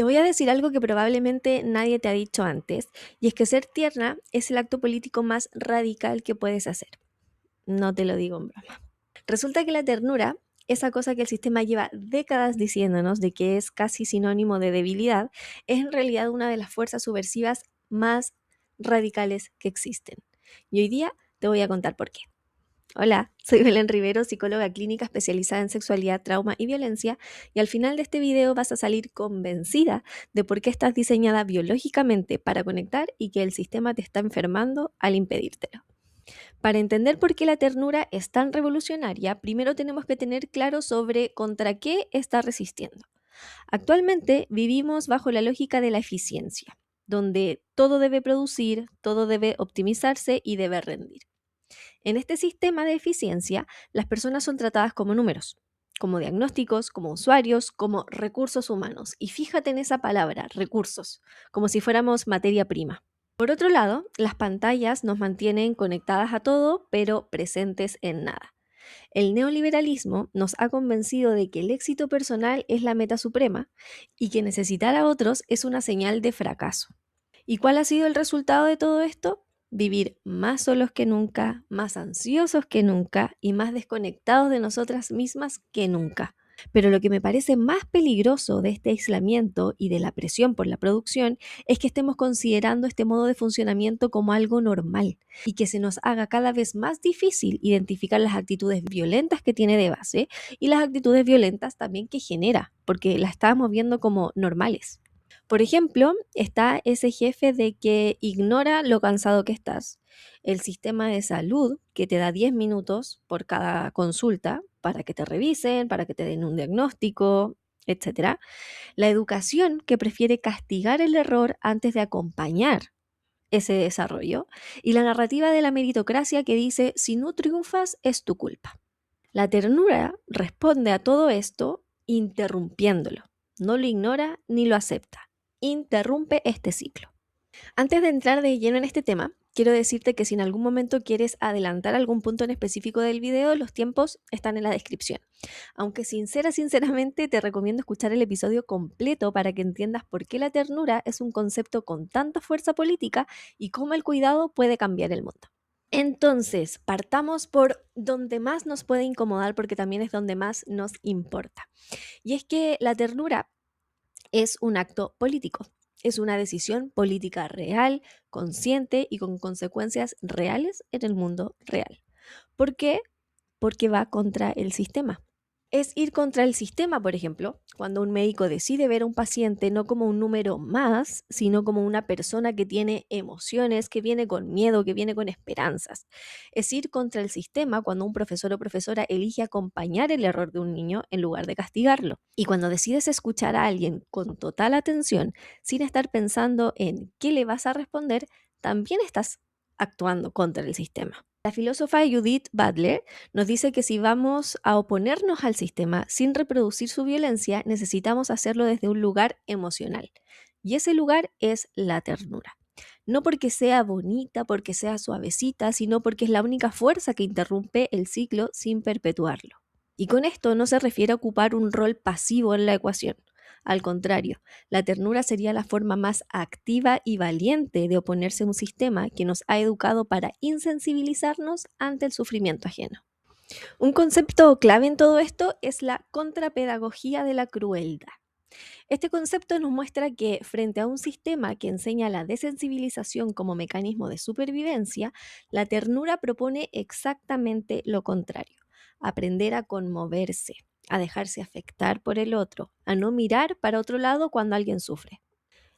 Te voy a decir algo que probablemente nadie te ha dicho antes, y es que ser tierna es el acto político más radical que puedes hacer. No te lo digo en broma. Resulta que la ternura, esa cosa que el sistema lleva décadas diciéndonos de que es casi sinónimo de debilidad, es en realidad una de las fuerzas subversivas más radicales que existen. Y hoy día te voy a contar por qué. Hola, soy Belén Rivero, psicóloga clínica especializada en sexualidad, trauma y violencia, y al final de este video vas a salir convencida de por qué estás diseñada biológicamente para conectar y que el sistema te está enfermando al impedírtelo. Para entender por qué la ternura es tan revolucionaria, primero tenemos que tener claro sobre contra qué está resistiendo. Actualmente vivimos bajo la lógica de la eficiencia, donde todo debe producir, todo debe optimizarse y debe rendir. En este sistema de eficiencia, las personas son tratadas como números, como diagnósticos, como usuarios, como recursos humanos. Y fíjate en esa palabra, recursos, como si fuéramos materia prima. Por otro lado, las pantallas nos mantienen conectadas a todo, pero presentes en nada. El neoliberalismo nos ha convencido de que el éxito personal es la meta suprema y que necesitar a otros es una señal de fracaso. ¿Y cuál ha sido el resultado de todo esto? Vivir más solos que nunca, más ansiosos que nunca y más desconectados de nosotras mismas que nunca. Pero lo que me parece más peligroso de este aislamiento y de la presión por la producción es que estemos considerando este modo de funcionamiento como algo normal y que se nos haga cada vez más difícil identificar las actitudes violentas que tiene de base y las actitudes violentas también que genera, porque las estamos viendo como normales. Por ejemplo, está ese jefe de que ignora lo cansado que estás, el sistema de salud que te da 10 minutos por cada consulta para que te revisen, para que te den un diagnóstico, etcétera. La educación que prefiere castigar el error antes de acompañar ese desarrollo y la narrativa de la meritocracia que dice si no triunfas es tu culpa. La ternura responde a todo esto interrumpiéndolo. No lo ignora ni lo acepta. Interrumpe este ciclo. Antes de entrar de lleno en este tema, quiero decirte que si en algún momento quieres adelantar algún punto en específico del video, los tiempos están en la descripción. Aunque sinceramente te recomiendo escuchar el episodio completo para que entiendas por qué la ternura es un concepto con tanta fuerza política y cómo el cuidado puede cambiar el mundo. Entonces, partamos por donde más nos puede incomodar porque también es donde más nos importa. Y es que la ternura es un acto político, es una decisión política real, consciente y con consecuencias reales en el mundo real. ¿Por qué? Porque va contra el sistema. Es ir contra el sistema, por ejemplo, cuando un médico decide ver a un paciente no como un número más, sino como una persona que tiene emociones, que viene con miedo, que viene con esperanzas. Es ir contra el sistema cuando un profesor o profesora elige acompañar el error de un niño en lugar de castigarlo. Y cuando decides escuchar a alguien con total atención, sin estar pensando en qué le vas a responder, también estás actuando contra el sistema. La filósofa Judith Butler nos dice que si vamos a oponernos al sistema sin reproducir su violencia, necesitamos hacerlo desde un lugar emocional. Y ese lugar es la ternura. No porque sea bonita, porque sea suavecita, sino porque es la única fuerza que interrumpe el ciclo sin perpetuarlo. Y con esto no se refiere a ocupar un rol pasivo en la ecuación. Al contrario, la ternura sería la forma más activa y valiente de oponerse a un sistema que nos ha educado para insensibilizarnos ante el sufrimiento ajeno. Un concepto clave en todo esto es la contrapedagogía de la crueldad. Este concepto nos muestra que frente a un sistema que enseña la desensibilización como mecanismo de supervivencia, la ternura propone exactamente lo contrario: aprender a conmoverse, a dejarse afectar por el otro, a no mirar para otro lado cuando alguien sufre.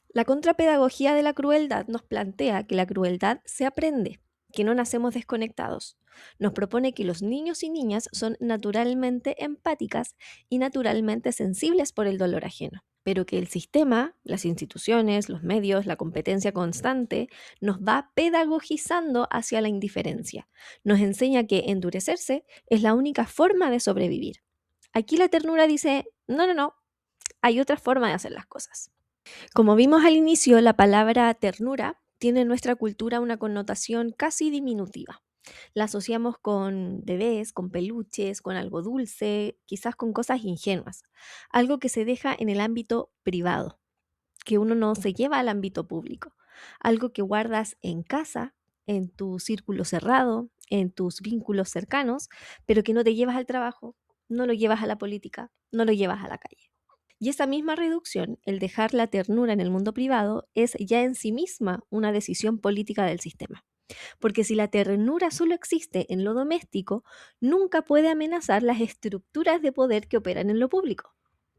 La contrapedagogía de la crueldad nos plantea que la crueldad se aprende, que no nacemos desconectados. Nos propone que los niños y niñas son naturalmente empáticas y naturalmente sensibles por el dolor ajeno, pero que el sistema, las instituciones, los medios, la competencia constante, nos va pedagogizando hacia la indiferencia. Nos enseña que endurecerse es la única forma de sobrevivir. Aquí la ternura dice, no, no, no, hay otra forma de hacer las cosas. Como vimos al inicio, la palabra ternura tiene en nuestra cultura una connotación casi diminutiva. La asociamos con bebés, con peluches, con algo dulce, quizás con cosas ingenuas, algo que se deja en el ámbito privado. que uno no se lleva al ámbito público, algo que guardas en casa, en tu círculo cerrado, en tus vínculos cercanos, pero que no te llevas al trabajo, no lo llevas a la política, no lo llevas a la calle. Y esa misma reducción, el dejar la ternura en el mundo privado, es ya en sí misma una decisión política del sistema. Porque si la ternura solo existe en lo doméstico, nunca puede amenazar las estructuras de poder que operan en lo público.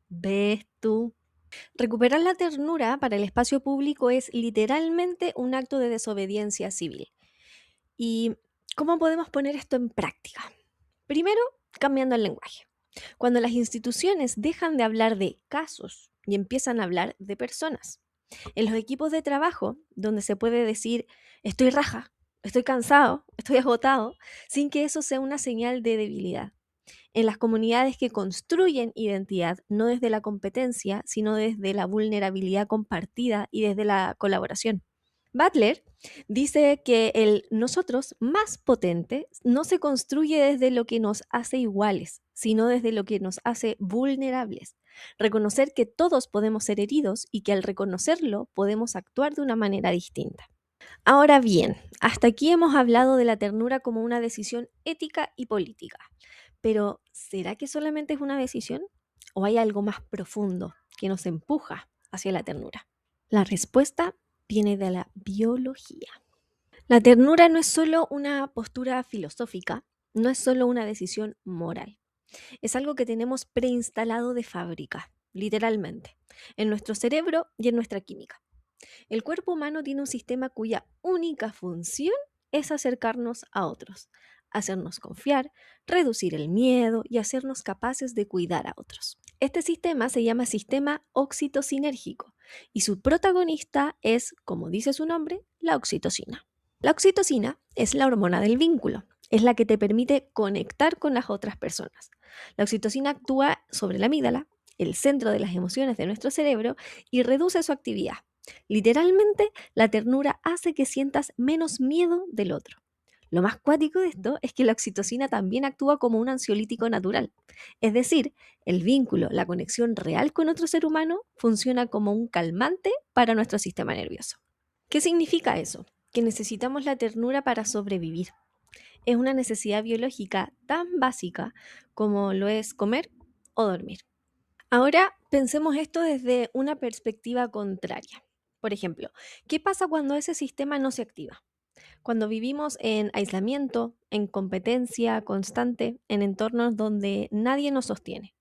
¿Ves tú? Recuperar la ternura para el espacio público es literalmente un acto de desobediencia civil. ¿Y cómo podemos poner esto en práctica? Primero, cambiando el lenguaje. Cuando las instituciones dejan de hablar de casos y empiezan a hablar de personas. En los equipos de trabajo, donde se puede decir, estoy raja, estoy cansado, estoy agotado, sin que eso sea una señal de debilidad. En las comunidades que construyen identidad, no desde la competencia, sino desde la vulnerabilidad compartida y desde la colaboración. Butler dice que el nosotros más potente no se construye desde lo que nos hace iguales, sino desde lo que nos hace vulnerables. Reconocer que todos podemos ser heridos y que al reconocerlo podemos actuar de una manera distinta. Ahora bien, hasta aquí hemos hablado de la ternura como una decisión ética y política. Pero, ¿será que solamente es una decisión? ¿O hay algo más profundo que nos empuja hacia la ternura? La respuesta viene de la biología. La ternura no es solo una postura filosófica, no es solo una decisión moral. Es algo que tenemos preinstalado de fábrica, literalmente, en nuestro cerebro y en nuestra química. El cuerpo humano tiene un sistema cuya única función es acercarnos a otros, hacernos confiar, reducir el miedo y hacernos capaces de cuidar a otros. Este sistema se llama sistema oxitocinérgico y su protagonista es, como dice su nombre, la oxitocina. La oxitocina es la hormona del vínculo, es la que te permite conectar con las otras personas. La oxitocina actúa sobre la amígdala, el centro de las emociones de nuestro cerebro, y reduce su actividad. Literalmente, la ternura hace que sientas menos miedo del otro. Lo más cuático de esto es que la oxitocina también actúa como un ansiolítico natural. Es decir, el vínculo, la conexión real con otro ser humano funciona como un calmante para nuestro sistema nervioso. ¿Qué significa eso? Que necesitamos la ternura para sobrevivir. Es una necesidad biológica tan básica como lo es comer o dormir. Ahora pensemos esto desde una perspectiva contraria. Por ejemplo, ¿qué pasa cuando ese sistema no se activa? Cuando vivimos en aislamiento, en competencia constante, en entornos donde nadie nos sostiene.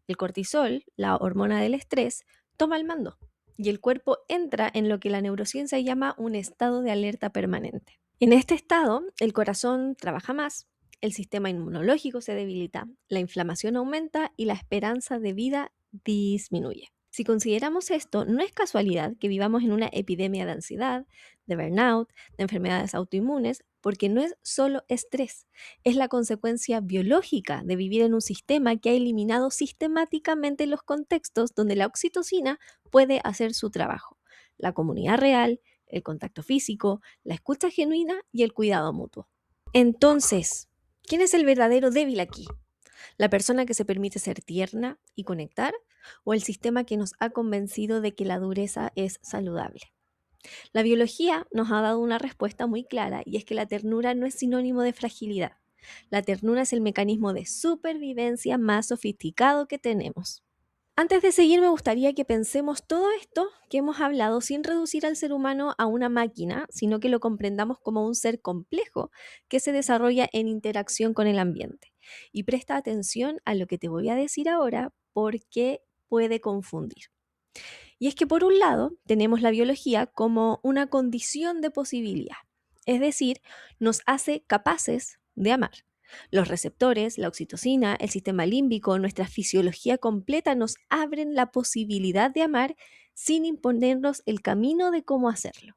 El cortisol, la hormona del estrés, toma el mando y el cuerpo entra en lo que la neurociencia llama un estado de alerta permanente. En este estado, el corazón trabaja más, el sistema inmunológico se debilita, la inflamación aumenta y la esperanza de vida disminuye. Si consideramos esto, no es casualidad que vivamos en una epidemia de ansiedad, de burnout, de enfermedades autoinmunes, porque no es solo estrés, es la consecuencia biológica de vivir en un sistema que ha eliminado sistemáticamente los contextos donde la oxitocina puede hacer su trabajo. La comunidad real, el contacto físico, la escucha genuina y el cuidado mutuo. Entonces, ¿quién es el verdadero débil aquí? ¿La persona que se permite ser tierna y conectar? ¿O el sistema que nos ha convencido de que la dureza es saludable? La biología nos ha dado una respuesta muy clara y es que la ternura no es sinónimo de fragilidad. La ternura es el mecanismo de supervivencia más sofisticado que tenemos. Antes de seguir, me gustaría que pensemos todo esto que hemos hablado sin reducir al ser humano a una máquina, sino que lo comprendamos como un ser complejo que se desarrolla en interacción con el ambiente. Y presta atención a lo que te voy a decir ahora porque puede confundir. Y es que por un lado tenemos la biología como una condición de posibilidad, es decir, nos hace capaces de amar. Los receptores, la oxitocina, el sistema límbico, nuestra fisiología completa nos abren la posibilidad de amar sin imponernos el camino de cómo hacerlo.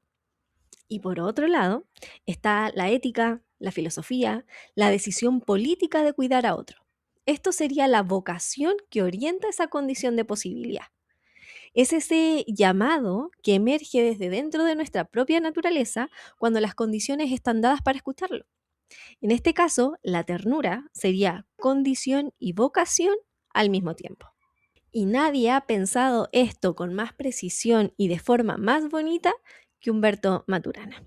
Y por otro lado está la ética, la filosofía, la decisión política de cuidar a otro. Esto sería la vocación que orienta esa condición de posibilidad. Es ese llamado que emerge desde dentro de nuestra propia naturaleza cuando las condiciones están dadas para escucharlo. En este caso, la ternura sería condición y vocación al mismo tiempo. Y nadie ha pensado esto con más precisión y de forma más bonita que Humberto Maturana.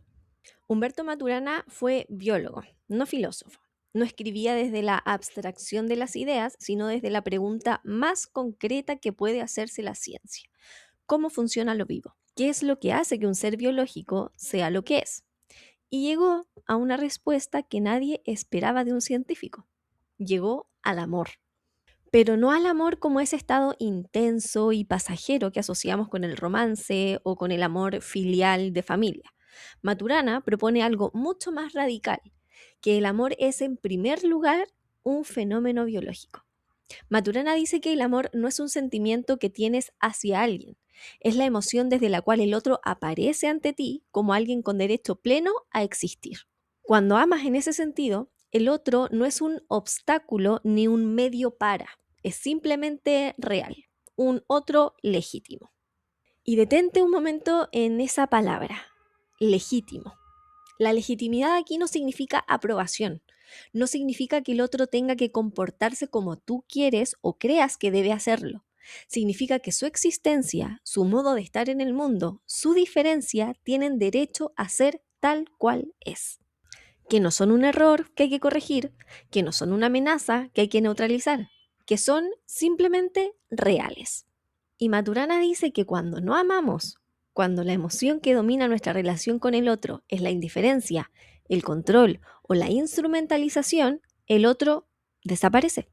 Humberto Maturana fue biólogo, no filósofo. No escribía desde la abstracción de las ideas, sino desde la pregunta más concreta que puede hacerse la ciencia. ¿Cómo funciona lo vivo? ¿Qué es lo que hace que un ser biológico sea lo que es? Y llegó a una respuesta que nadie esperaba de un científico. Llegó al amor. Pero no al amor como ese estado intenso y pasajero que asociamos con el romance o con el amor filial de familia. Maturana propone algo mucho más radical, que el amor es en primer lugar un fenómeno biológico. Maturana dice que el amor no es un sentimiento que tienes hacia alguien, es la emoción desde la cual el otro aparece ante ti como alguien con derecho pleno a existir. Cuando amas en ese sentido, el otro no es un obstáculo ni un medio para, es simplemente real, un otro legítimo. Y detente un momento en esa palabra, legítimo. La legitimidad aquí no significa aprobación, no significa que el otro tenga que comportarse como tú quieres o creas que debe hacerlo. Significa que su existencia, su modo de estar en el mundo, su diferencia tienen derecho a ser tal cual es. Que no son un error que hay que corregir, que no son una amenaza que hay que neutralizar, que son simplemente reales. Y Maturana dice que cuando no amamos, cuando la emoción que domina nuestra relación con el otro es la indiferencia, el control o la instrumentalización, el otro desaparece.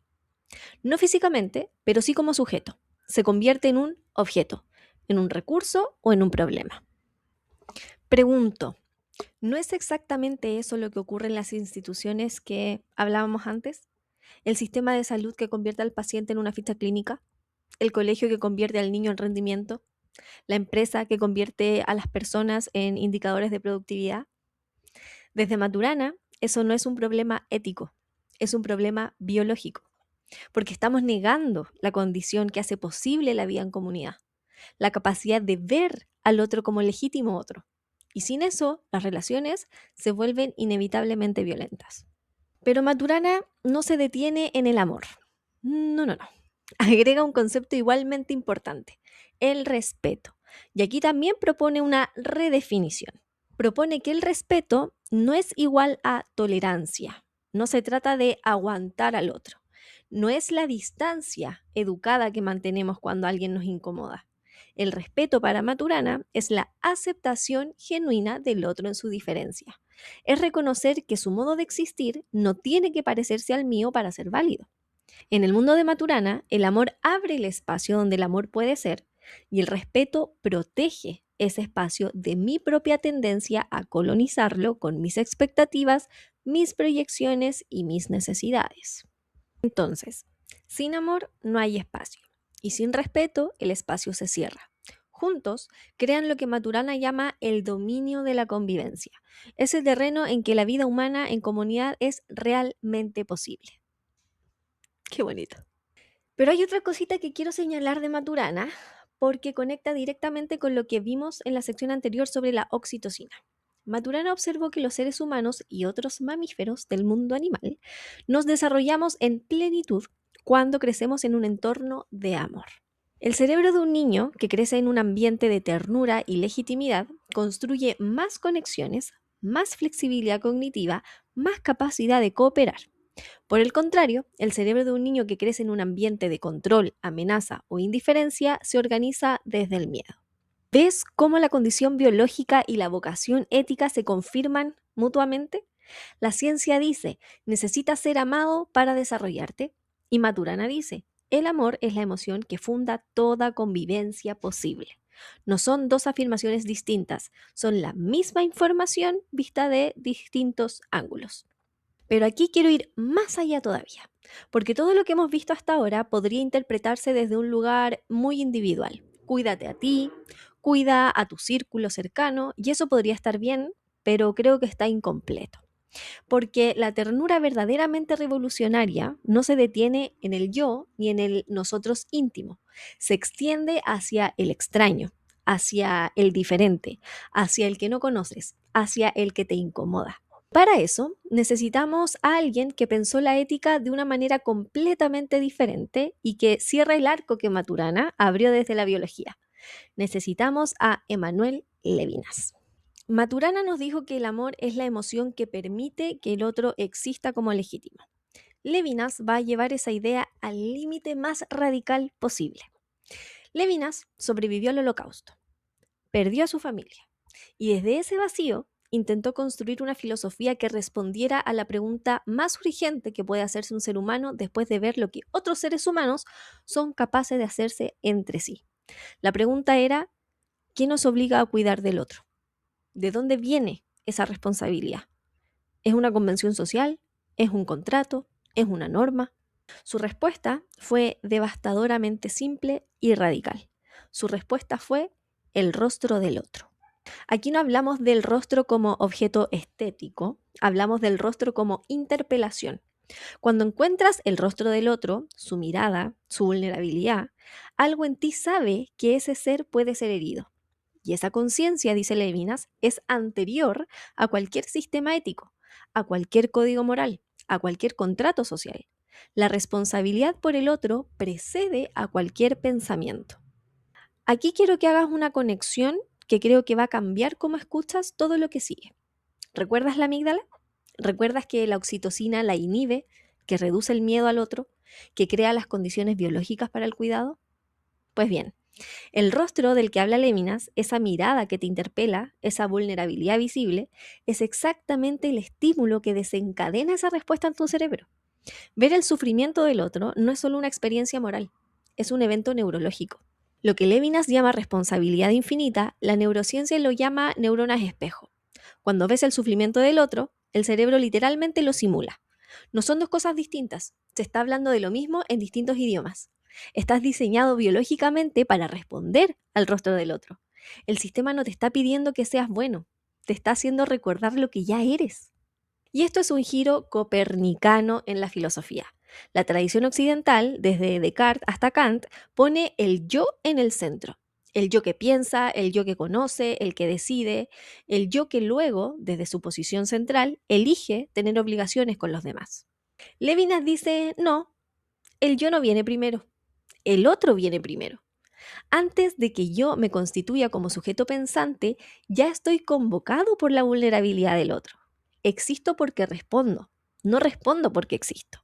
No físicamente, pero sí como sujeto. Se convierte en un objeto, en un recurso o en un problema. Pregunto, ¿no es exactamente eso lo que ocurre en las instituciones que hablábamos antes? ¿El sistema de salud que convierte al paciente en una ficha clínica? ¿El colegio que convierte al niño en rendimiento? ¿La empresa que convierte a las personas en indicadores de productividad? Desde Maturana, eso no es un problema ético, es un problema biológico, porque estamos negando la condición que hace posible la vida en comunidad, la capacidad de ver al otro como legítimo otro. Y sin eso, las relaciones se vuelven inevitablemente violentas. Pero Maturana no se detiene en el amor. No, no, no. Agrega un concepto igualmente importante, el respeto. Y aquí también propone una redefinición. Propone que el respeto no es igual a tolerancia. No se trata de aguantar al otro. No es la distancia educada que mantenemos cuando alguien nos incomoda. El respeto para Maturana es la aceptación genuina del otro en su diferencia. Es reconocer que su modo de existir no tiene que parecerse al mío para ser válido. En el mundo de Maturana, el amor abre el espacio donde el amor puede ser y el respeto protege ese espacio de mi propia tendencia a colonizarlo con mis expectativas, mis proyecciones y mis necesidades. Entonces, sin amor no hay espacio y sin respeto el espacio se cierra. Juntos crean lo que Maturana llama el dominio de la convivencia, ese terreno en que la vida humana en comunidad es realmente posible. Qué bonito. Pero hay otra cosita que quiero señalar de Maturana porque conecta directamente con lo que vimos en la sección anterior sobre la oxitocina. Maturana observó que los seres humanos y otros mamíferos del mundo animal nos desarrollamos en plenitud cuando crecemos en un entorno de amor. El cerebro de un niño que crece en un ambiente de ternura y legitimidad construye más conexiones, más flexibilidad cognitiva, más capacidad de cooperar. Por el contrario, el cerebro de un niño que crece en un ambiente de control, amenaza o indiferencia se organiza desde el miedo. ¿Ves cómo la condición biológica y la vocación ética se confirman mutuamente? La ciencia dice, necesitas ser amado para desarrollarte. Y Maturana dice, el amor es la emoción que funda toda convivencia posible. No son dos afirmaciones distintas, son la misma información vista de distintos ángulos. Pero aquí quiero ir más allá todavía, porque todo lo que hemos visto hasta ahora podría interpretarse desde un lugar muy individual. Cuídate a ti, cuida a tu círculo cercano, y eso podría estar bien, pero creo que está incompleto. Porque la ternura verdaderamente revolucionaria no se detiene en el yo ni en el nosotros íntimo, se extiende hacia el extraño, hacia el diferente, hacia el que no conoces, hacia el que te incomoda. Para eso, necesitamos a alguien que pensó la ética de una manera completamente diferente y que cierra el arco que Maturana abrió desde la biología. Necesitamos a Emmanuel Levinas. Maturana nos dijo que el amor es la emoción que permite que el otro exista como legítimo. Levinas va a llevar esa idea al límite más radical posible. Levinas sobrevivió al Holocausto, perdió a su familia y desde ese vacío intentó construir una filosofía que respondiera a la pregunta más urgente que puede hacerse un ser humano después de ver lo que otros seres humanos son capaces de hacerse entre sí. La pregunta era, ¿qué nos obliga a cuidar del otro? ¿De dónde viene esa responsabilidad? ¿Es una convención social? ¿Es un contrato? ¿Es una norma? Su respuesta fue devastadoramente simple y radical. Su respuesta fue el rostro del otro. Aquí no hablamos del rostro como objeto estético, hablamos del rostro como interpelación. Cuando encuentras el rostro del otro, su mirada, su vulnerabilidad, algo en ti sabe que ese ser puede ser herido. Y esa conciencia, dice Levinas, es anterior a cualquier sistema ético, a cualquier código moral, a cualquier contrato social. La responsabilidad por el otro precede a cualquier pensamiento. Aquí quiero que hagas una conexión que creo que va a cambiar cómo escuchas todo lo que sigue. ¿Recuerdas la amígdala? ¿Recuerdas que la oxitocina la inhibe, que reduce el miedo al otro, que crea las condiciones biológicas para el cuidado? Pues bien, el rostro del que habla Levinas, esa mirada que te interpela, esa vulnerabilidad visible, es exactamente el estímulo que desencadena esa respuesta en tu cerebro. Ver el sufrimiento del otro no es solo una experiencia moral, es un evento neurológico. Lo que Levinas llama responsabilidad infinita, la neurociencia lo llama neuronas espejo. Cuando ves el sufrimiento del otro, el cerebro literalmente lo simula. No son dos cosas distintas, se está hablando de lo mismo en distintos idiomas. Estás diseñado biológicamente para responder al rostro del otro. El sistema no te está pidiendo que seas bueno, te está haciendo recordar lo que ya eres. Y esto es un giro copernicano en la filosofía. La tradición occidental, desde Descartes hasta Kant, pone el yo en el centro. El yo que piensa, el yo que conoce, el que decide, el yo que luego, desde su posición central, elige tener obligaciones con los demás. Levinas dice, no, el yo no viene primero, el otro viene primero. Antes de que yo me constituya como sujeto pensante, ya estoy convocado por la vulnerabilidad del otro. Existo porque respondo, no respondo porque existo.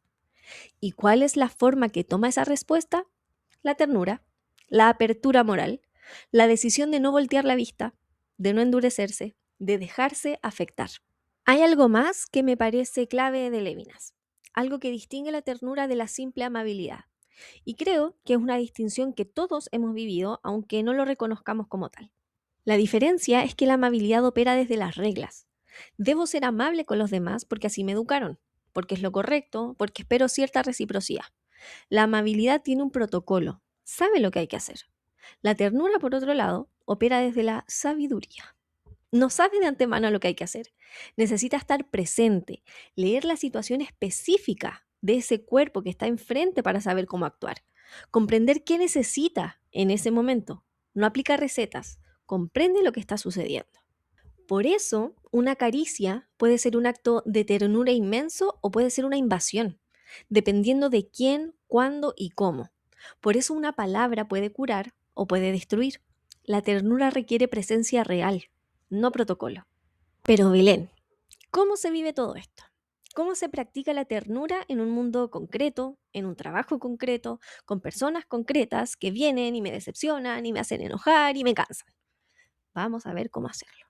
¿Y cuál es la forma que toma esa respuesta? La ternura, la apertura moral, la decisión de no voltear la vista, de no endurecerse, de dejarse afectar. Hay algo más que me parece clave de Levinas, algo que distingue la ternura de la simple amabilidad. Y creo que es una distinción que todos hemos vivido, aunque no lo reconozcamos como tal. La diferencia es que la amabilidad opera desde las reglas. Debo ser amable con los demás porque así me educaron, porque es lo correcto, porque espero cierta reciprocidad. La amabilidad tiene un protocolo, sabe lo que hay que hacer. La ternura, por otro lado, opera desde la sabiduría. No sabe de antemano lo que hay que hacer. Necesita estar presente, leer la situación específica de ese cuerpo que está enfrente para saber cómo actuar, comprender qué necesita en ese momento. No aplica recetas, comprende lo que está sucediendo. Por eso, una caricia puede ser un acto de ternura inmenso o puede ser una invasión, dependiendo de quién, cuándo y cómo. Por eso una palabra puede curar o puede destruir. La ternura requiere presencia real, no protocolo. Pero Belén, ¿cómo se vive todo esto? ¿Cómo se practica la ternura en un mundo concreto, en un trabajo concreto, con personas concretas que vienen y me decepcionan y me hacen enojar y me cansan? Vamos a ver cómo hacerlo.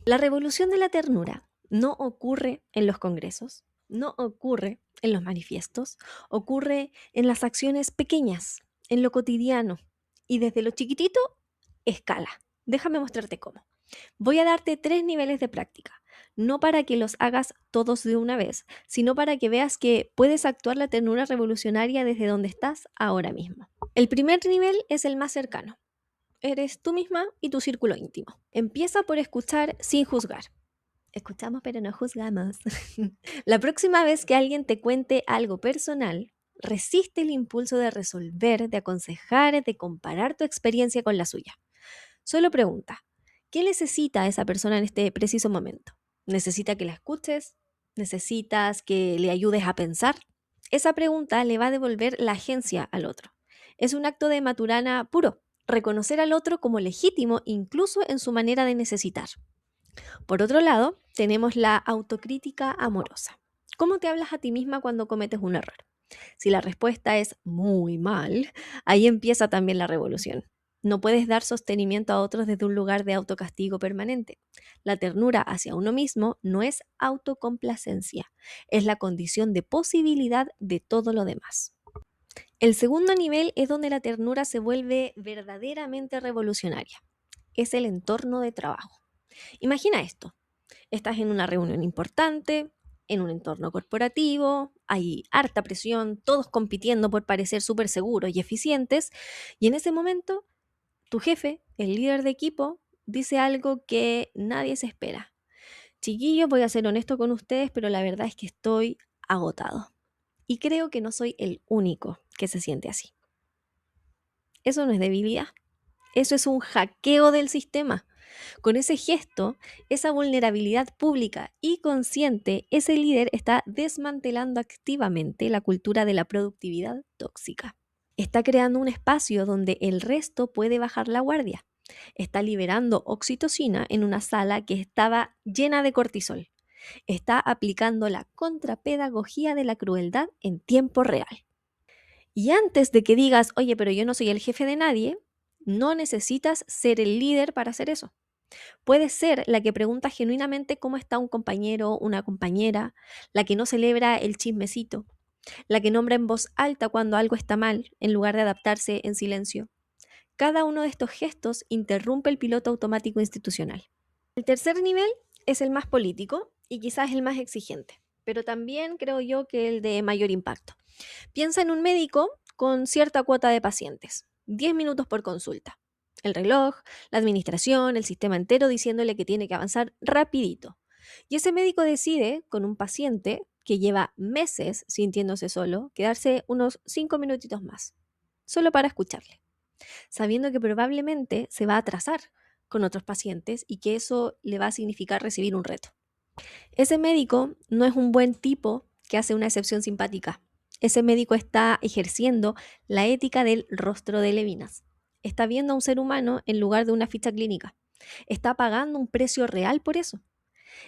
La revolución de la ternura no ocurre en los congresos, no ocurre en los manifiestos, ocurre en las acciones pequeñas, en lo cotidiano y desde lo chiquitito, escala. Déjame mostrarte cómo. Voy a darte 3 niveles de práctica, no para que los hagas todos de una vez, sino para que veas que puedes actuar la ternura revolucionaria desde donde estás ahora mismo. El primer nivel es el más cercano. Eres tú misma y tu círculo íntimo. Empieza por escuchar sin juzgar. Escuchamos pero no juzgamos. La próxima vez que alguien te cuente algo personal, resiste el impulso de resolver, de aconsejar, de comparar tu experiencia con la suya. Solo pregunta, ¿qué necesita esa persona en este preciso momento? ¿Necesita que la escuches? ¿Necesitas que le ayudes a pensar? Esa pregunta le va a devolver la agencia al otro. Es un acto de maturana puro, reconocer al otro como legítimo incluso en su manera de necesitar. Por otro lado, tenemos la autocrítica amorosa. ¿Cómo te hablas a ti misma cuando cometes un error? Si la respuesta es muy mal, ahí empieza también la revolución. No puedes dar sostenimiento a otros desde un lugar de autocastigo permanente. La ternura hacia uno mismo no es autocomplacencia, es la condición de posibilidad de todo lo demás. El segundo nivel es donde la ternura se vuelve verdaderamente revolucionaria. Es el entorno de trabajo. Imagina esto. Estás en una reunión importante, en un entorno corporativo, hay harta presión, todos compitiendo por parecer súper seguros y eficientes, y en ese momento tu jefe, el líder de equipo, dice algo que nadie se espera. Chiquillos, voy a ser honesto con ustedes, pero la verdad es que estoy agotado. Y creo que no soy el único que se siente así. Eso no es debilidad, eso es un hackeo del sistema. Con ese gesto, esa vulnerabilidad pública y consciente, ese líder está desmantelando activamente la cultura de la productividad tóxica. Está creando un espacio donde el resto puede bajar la guardia. Está liberando oxitocina en una sala que estaba llena de cortisol. Está aplicando la contrapedagogía de la crueldad en tiempo real. Y antes de que digas, oye, pero yo no soy el jefe de nadie, no necesitas ser el líder para hacer eso. Puede ser la que pregunta genuinamente cómo está un compañero, una compañera, la que no celebra el chismecito, la que nombra en voz alta cuando algo está mal, en lugar de adaptarse en silencio. Cada uno de estos gestos interrumpe el piloto automático institucional. El tercer nivel es el más político y quizás el más exigente, pero también creo yo que el de mayor impacto. Piensa en un médico con cierta cuota de pacientes, 10 minutos por consulta. El reloj, la administración, el sistema entero diciéndole que tiene que avanzar rapidito. Y ese médico decide, con un paciente que lleva meses sintiéndose solo, quedarse unos 5 minutitos más, solo para escucharle, sabiendo que probablemente se va a atrasar con otros pacientes y que eso le va a significar recibir un reto. Ese médico no es un buen tipo que hace una excepción simpática. Ese médico está ejerciendo la ética del rostro de Levinas. Está viendo a un ser humano en lugar de una ficha clínica. Está pagando un precio real por eso.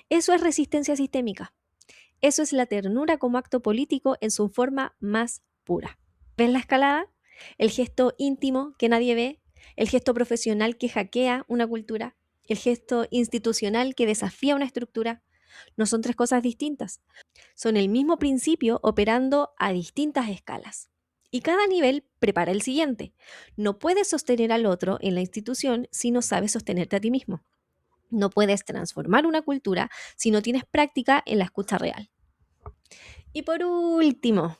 Eso es resistencia sistémica. Eso es la ternura como acto político en su forma más pura. ¿Ves la escalada? El gesto íntimo que nadie ve, el gesto profesional que hackea una cultura, el gesto institucional que desafía una estructura. No son tres cosas distintas. Son el mismo principio operando a distintas escalas. Y cada nivel prepara el siguiente. No puedes sostener al otro en la institución si no sabes sostenerte a ti mismo. No puedes transformar una cultura si no tienes práctica en la escucha real. Y por último,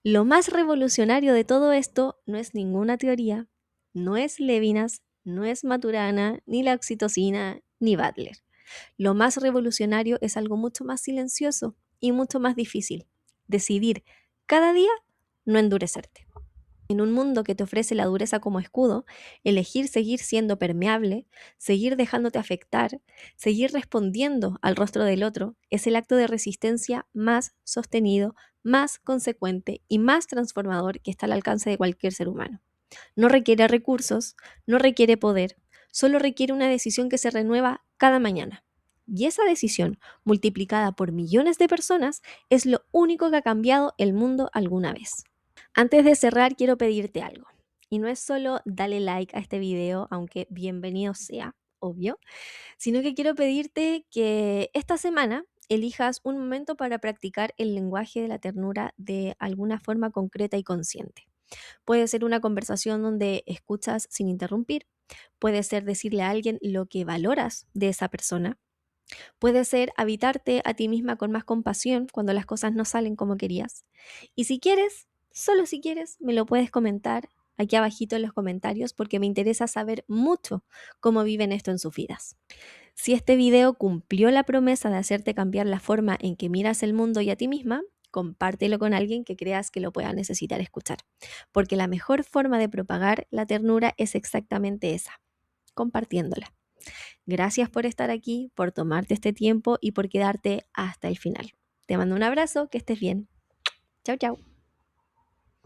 lo más revolucionario de todo esto no es ninguna teoría, no es Levinas, no es Maturana, ni la oxitocina, ni Butler. Lo más revolucionario es algo mucho más silencioso y mucho más difícil. Decidir cada día no endurecerte. En un mundo que te ofrece la dureza como escudo, elegir seguir siendo permeable, seguir dejándote afectar, seguir respondiendo al rostro del otro, es el acto de resistencia más sostenido, más consecuente y más transformador que está al alcance de cualquier ser humano. No requiere recursos, no requiere poder, solo requiere una decisión que se renueva cada mañana. Y esa decisión, multiplicada por millones de personas, es lo único que ha cambiado el mundo alguna vez. Antes de cerrar, quiero pedirte algo. Y no es solo dale like a este video, aunque bienvenido sea, obvio, sino que quiero pedirte que esta semana elijas un momento para practicar el lenguaje de la ternura de alguna forma concreta y consciente. Puede ser una conversación donde escuchas sin interrumpir, puede ser decirle a alguien lo que valoras de esa persona, puede ser habitarte a ti misma con más compasión cuando las cosas no salen como querías. Y si quieres, solo si quieres, me lo puedes comentar aquí abajito en los comentarios porque me interesa saber mucho cómo viven esto en sus vidas. Si este video cumplió la promesa de hacerte cambiar la forma en que miras el mundo y a ti misma, compártelo con alguien que creas que lo pueda necesitar escuchar, porque la mejor forma de propagar la ternura es exactamente esa, compartiéndola. Gracias por estar aquí, por tomarte este tiempo y por quedarte hasta el final. Te mando un abrazo, que estés bien. Chao, chao.